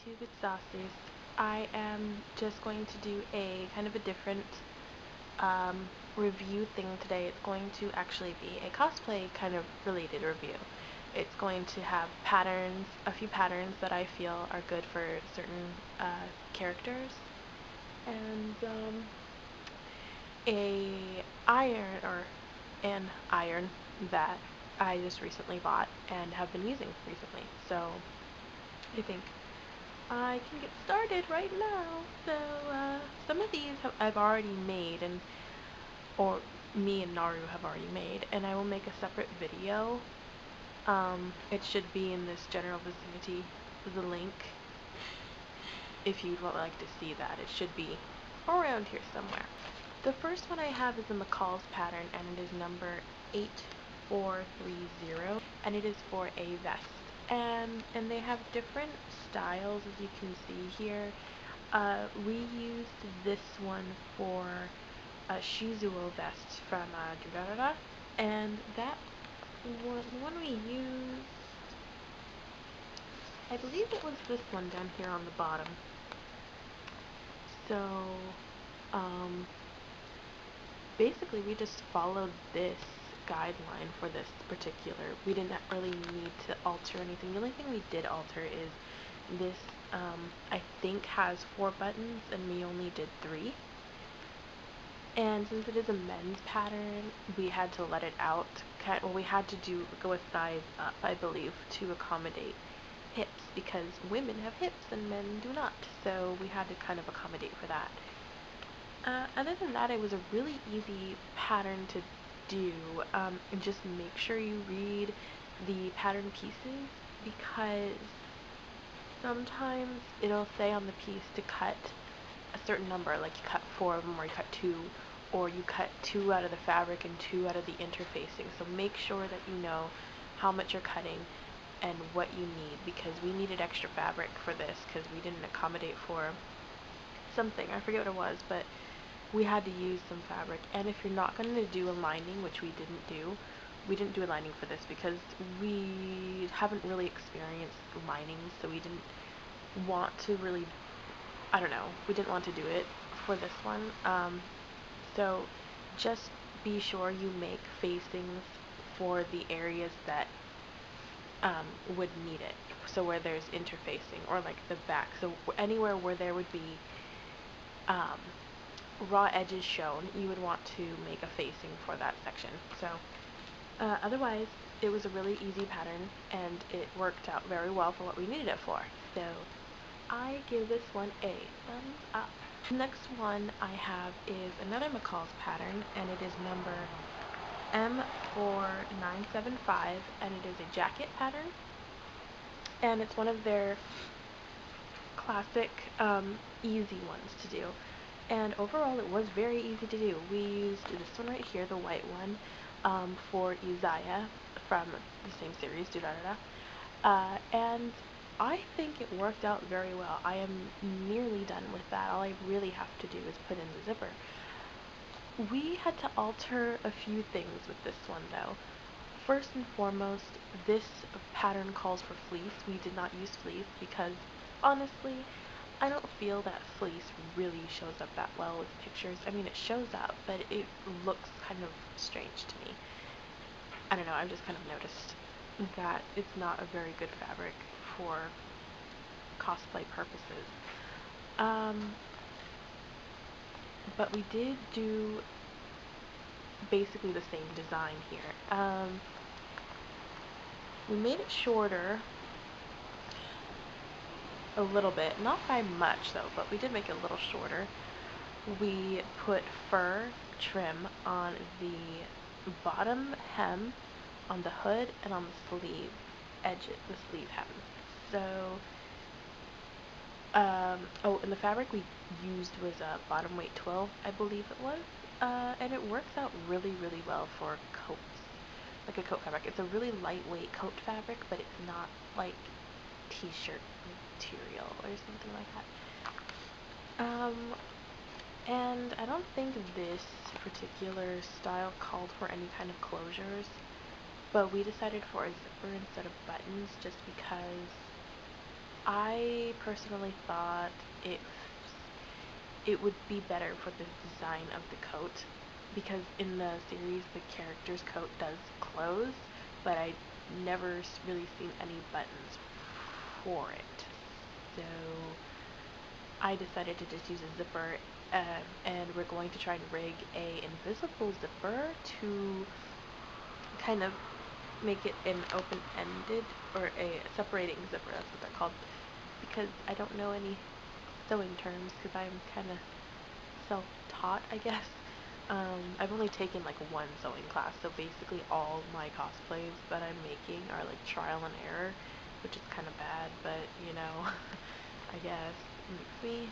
YouTube, it's Sauces. I am just going to do a kind of a different review thing today. It's going to actually be a cosplay kind of related review. It's going to have patterns, a few patterns that I feel are good for certain characters, and an iron that I just recently bought and have been using recently. So I think I can get started right now. So some of these I've already made, or me and Naru have already made, and I will make a separate video. It should be in this general vicinity, the link, if you'd like to see that. It should be around here somewhere. The first one I have is the McCall's pattern, and it is number 8430, and it is for a vest. And they have different styles, as you can see here. We used this one for a Shizuo vest from Durarara, and that one, the one we used, I believe it was this one down here on the bottom. So, basically we just followed this guideline for this particular. We didn't really need to alter anything. The only thing we did alter is this, I think has 4 buttons, and we only did 3. And since it is a men's pattern, we had to let it out. Well, we had to go a size up, I believe, to accommodate hips, because women have hips and men do not. So we had to kind of accommodate for that. Other than that, it was a really easy pattern to do. And just make sure you read the pattern pieces, because sometimes it'll say on the piece to cut a certain number, like you cut 4 of them, or you cut 2, or you cut 2 out of the fabric and 2 out of the interfacing. So make sure that you know how much you're cutting and what you need, because we needed extra fabric for this, because we didn't accommodate for something. I forget what it was, but we had to use some fabric. And if you're not going to do a lining, which we didn't do a lining for this because we haven't really experienced linings, so we didn't want to really, I don't know, we didn't want to do it for this one. So just be sure you make facings for the areas that would need it. So where there's interfacing, or like the back. So anywhere where there would be raw edges shown, you would want to make a facing for that section. So otherwise, it was a really easy pattern, and it worked out very well for what we needed it for. So I give this one a thumbs up. The next one I have is another McCall's pattern, and it is number M4975, and it is a jacket pattern, and it's one of their classic easy ones to do. And overall, it was very easy to do. We used this one right here, the white one, for Izaya from the same series, Durarara. And I think it worked out very well. I am nearly done with that. All I really have to do is put in the zipper. We had to alter a few things with this one, though. First and foremost, this pattern calls for fleece. We did not use fleece because, honestly, I don't feel that fleece really shows up that well with pictures. I mean, it shows up, but it looks kind of strange to me. I don't know, I've just kind of noticed that it's not a very good fabric for cosplay purposes. But we did do basically the same design here. We made it shorter a little bit, not by much though, but we did make it a little shorter. We put fur trim on the bottom hem, on the hood, and on the sleeve edges, the sleeve hem. So, oh, and the fabric we used was bottom weight 12, I believe it was, and it works out really, really well for coats, like a coat fabric. It's a really lightweight coat fabric, but it's not like t-shirt material or something like that. And I don't think this particular style called for any kind of closures, but we decided for a zipper instead of buttons just because I personally thought it it would be better for the design of the coat, because in the series the character's coat does close, but I never really seen any buttons for it. So I decided to just use a zipper, and we're going to try and rig a invisible zipper to kind of make it an open-ended, or a separating zipper, that's what they're called, because I don't know any sewing terms because I'm kind of self-taught, I guess. I've only taken like one sewing class, so basically all my cosplays that I'm making are like trial and error, which is kind of bad, but you know, I guess it makes me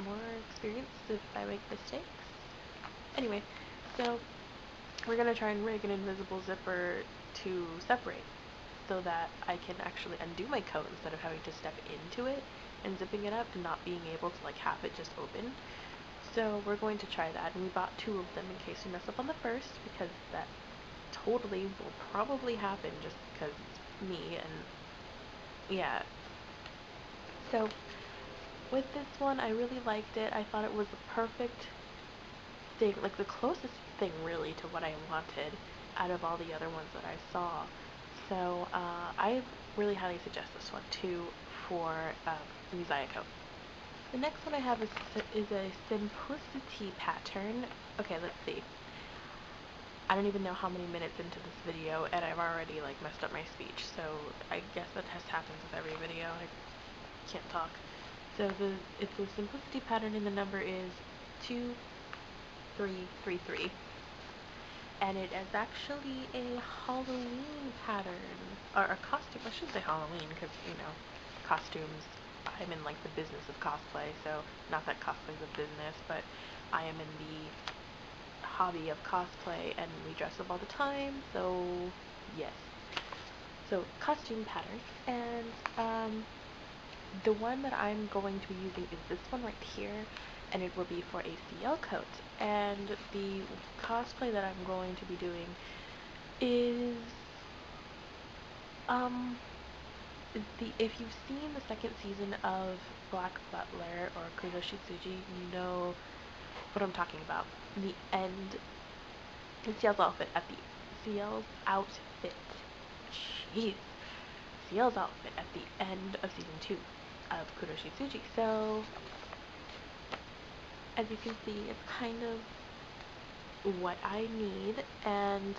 more experienced if I make mistakes. Anyway, so we're gonna try and rig an invisible zipper to separate, so that I can actually undo my coat instead of having to step into it and zipping it up and not being able to like have it just open. So we're going to try that, and we bought 2 of them in case we mess up on the first, because that totally will probably happen just because it's me, and yeah. So with this one, I really liked it. I thought it was the perfect thing, like the closest thing really to what I wanted out of all the other ones that I saw. So I really highly suggest this one too for Mizaya coat. The next one I have is a simplicity pattern. Okay, let's see. I don't even know how many minutes into this video, and I've already like messed up my speech, so I guess that just happens with every video. I can't talk. So it's a simplicity pattern, and the number is 2333. And it is actually a Halloween pattern, or a costume. I shouldn't say Halloween, because, you know, costumes, I'm in like the business of cosplay, so not that cosplay is a business, but I am in the hobby of cosplay, and we dress up all the time, so yes. So costume pattern, and the one that I'm going to be using is this one right here, and it will be for a CL coat. And the cosplay that I'm going to be doing is if you've seen the second season of Black Butler or Kuroshitsuji, you know what I'm talking about. The end, CL's outfit at the CL's outfit. Jeez. CL's outfit at the end of season 2 of Kuroshitsuji. So as you can see, it's kind of what I need, and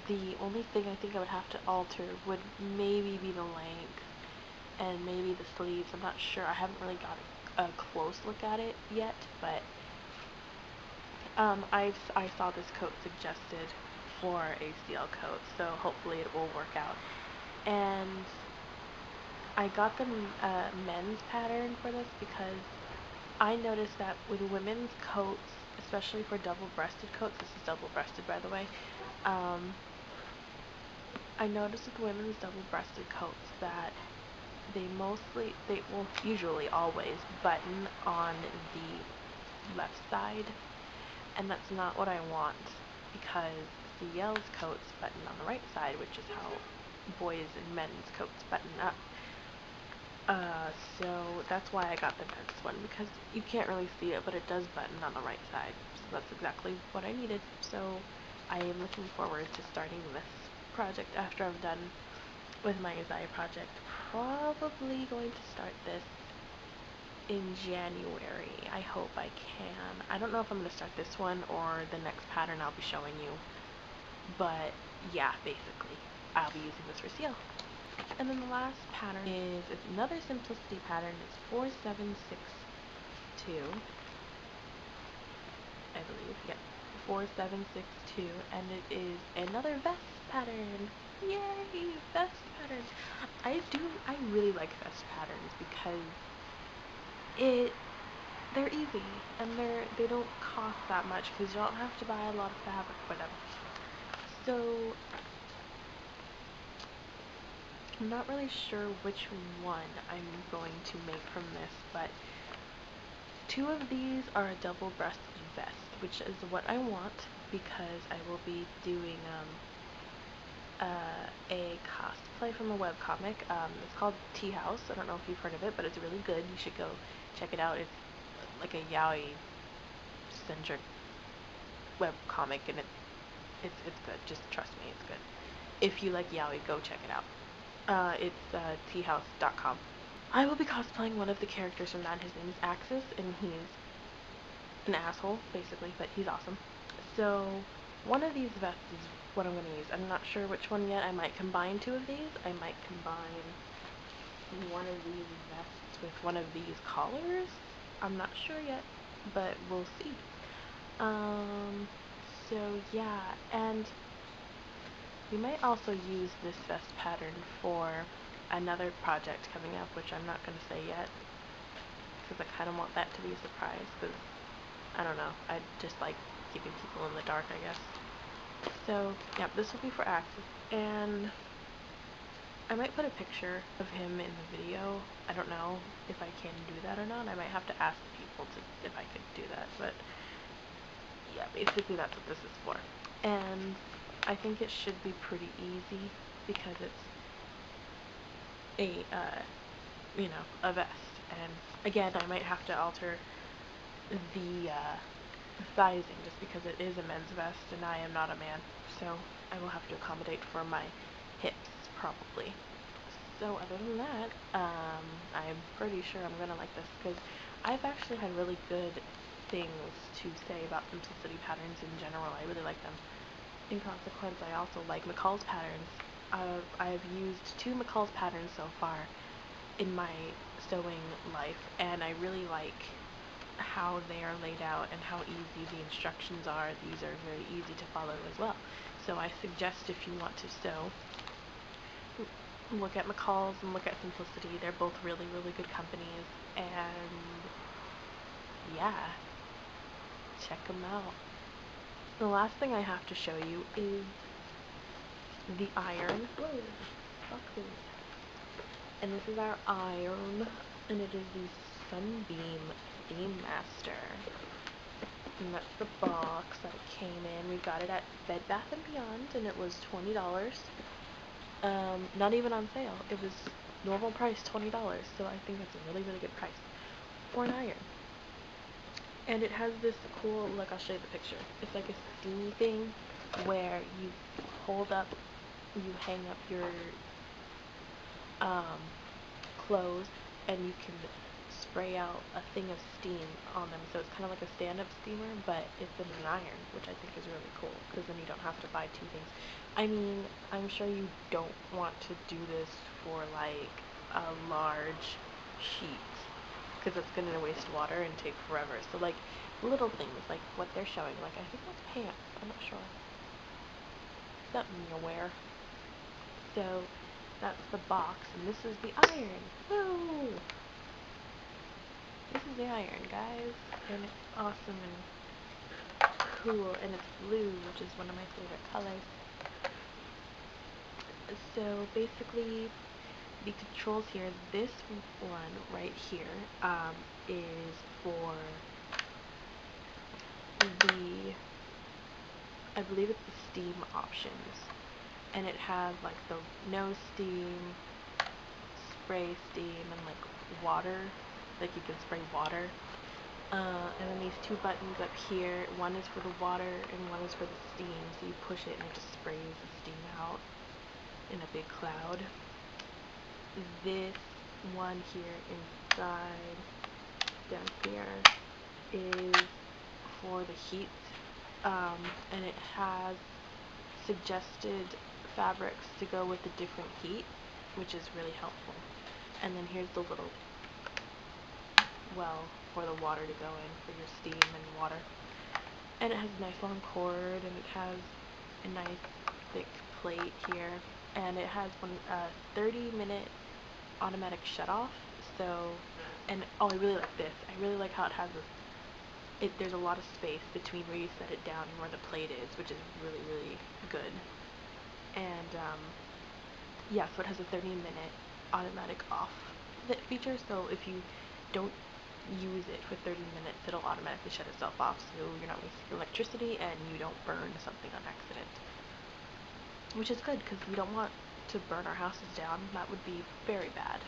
the only thing I think I would have to alter would maybe be the length and maybe the sleeves. I'm not sure. I haven't really got a close look at it yet, but I saw this coat suggested for a CL coat, so hopefully it will work out. And I got the men's pattern for this because I noticed that with women's coats, especially for double-breasted coats, this is double-breasted by the way, I noticed with women's double-breasted coats that they well, usually always button on the left side, and that's not what I want, because CL's coats button on the right side, which is how boys and men's coats button up. So that's why I got the men's one, because you can't really see it, but it does button on the right side. So that's exactly what I needed. So I am looking forward to starting this project after I'm done with my Isaiah project. Probably going to start this in January. I hope I can. I don't know if I'm going to start this one or the next pattern I'll be showing you. But yeah, basically, I'll be using this for seal. And then the last pattern is another simplicity pattern. It's 4762, I believe. Yeah, 4762, and it is another vest pattern. Yay, vest pattern! I really like vest patterns because they're easy, and they don't cost that much because you don't have to buy a lot of fabric for them. So I'm not really sure which one I'm going to make from this, but 2 of these are a double-breasted vest, which is what I want because I will be doing a cosplay from a webcomic. It's called Tea House. I don't know if you've heard of it, but it's really good. You should go check it out. It's like a yaoi-centric webcomic, and it's good. Just trust me, it's good. If you like yaoi, go check it out. It's teahouse.com. I will be cosplaying one of the characters from that. His name is Axis, and he's an asshole, basically, but he's awesome. So, one of these vests is what I'm going to use. I'm not sure which one yet. I might combine two of these. I might combine one of these vests with one of these collars. I'm not sure yet, but we'll see. So yeah, and we might also use this vest pattern for another project coming up, which I'm not going to say yet, because I kind of want that to be a surprise, because, I don't know, I just like keeping people in the dark, I guess. So, yeah, this will be for Axis, and I might put a picture of him in the video. I don't know if I can do that or not. I might have to ask people if I could do that, but yeah, basically that's what this is for. And I think it should be pretty easy because it's a, a vest. And again, I might have to alter the sizing just because it is a men's vest and I am not a man. So I will have to accommodate for my hips, probably. So other than that, I'm pretty sure I'm gonna like this because I've actually had really good things to say about simplicity patterns in general. I really like them. In consequence, I also like McCall's patterns. I've used 2 McCall's patterns so far in my sewing life, and I really like how they are laid out and how easy the instructions are. These are very easy to follow as well. So I suggest if you want to sew, look at McCall's and look at Simplicity. They're both really, really good companies, and yeah, check them out. The last thing I have to show you is the iron. Whoa, fuck this. And this is our iron, and it is the Sunbeam Theme Master. And that's the box that it came in. We got it at Bed Bath & Beyond, and it was $20. Not even on sale. It was normal price, $20, so I think that's a really, really good price for an iron. And it has this cool, look, I'll show you the picture. It's like a steamy thing where you hold up, you hang up your clothes, and you can spray out a thing of steam on them. So it's kind of like a stand-up steamer, but it's in an iron, which I think is really cool, because then you don't have to buy 2 things. I mean, I'm sure you don't want to do this for, like, a large sheet, because it's going to waste water and take forever. So, like, little things, like what they're showing. Like, I think that's pants. I'm not sure. Something you wear. So, that's the box, and this is the iron. Woo! This is the iron, guys, and it's awesome and cool, and it's blue, which is one of my favorite colors. So basically, the controls here, this one right here, is for the, I believe it's the steam options, and it has like the no steam, spray steam, and like water. Like you can spray water, and then these 2 buttons up here, one is for the water and one is for the steam, so you push it and it just sprays the steam out in a big cloud. This one here inside, down here, is for the heat, and it has suggested fabrics to go with the different heat, which is really helpful. And then here's the little well for the water to go in for your steam and water. And it has a nice long cord, and it has a nice thick plate here, and it has 30-minute automatic shut-off. So, and oh, I really like this. I really like how it has there's a lot of space between where you set it down and where the plate is, which is really, really good. And yeah, so it has a 30-minute automatic off feature, so if you don't use it for 30 minutes, it'll automatically shut itself off, so you're not wasting electricity and you don't burn something on accident. which is good because we don't want to burn our houses down. That would be very bad.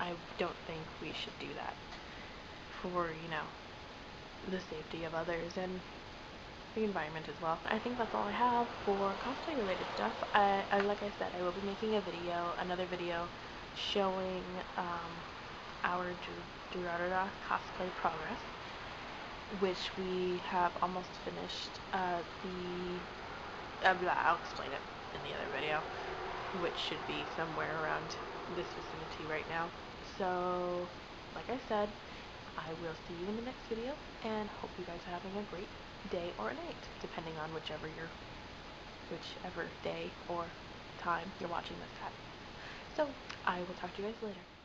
I don't think we should do that for, the safety of others and the environment as well. I think that's all I have for cosplay related stuff. Like I said, I will be making another video showing our Durarara cosplay progress, which we have almost finished. I'll explain it in the other video, which should be somewhere around this vicinity right now. So, like I said, I will see you in the next video, and hope you guys are having a great day or night, depending on whichever day or time you're watching this at. So, I will talk to you guys later.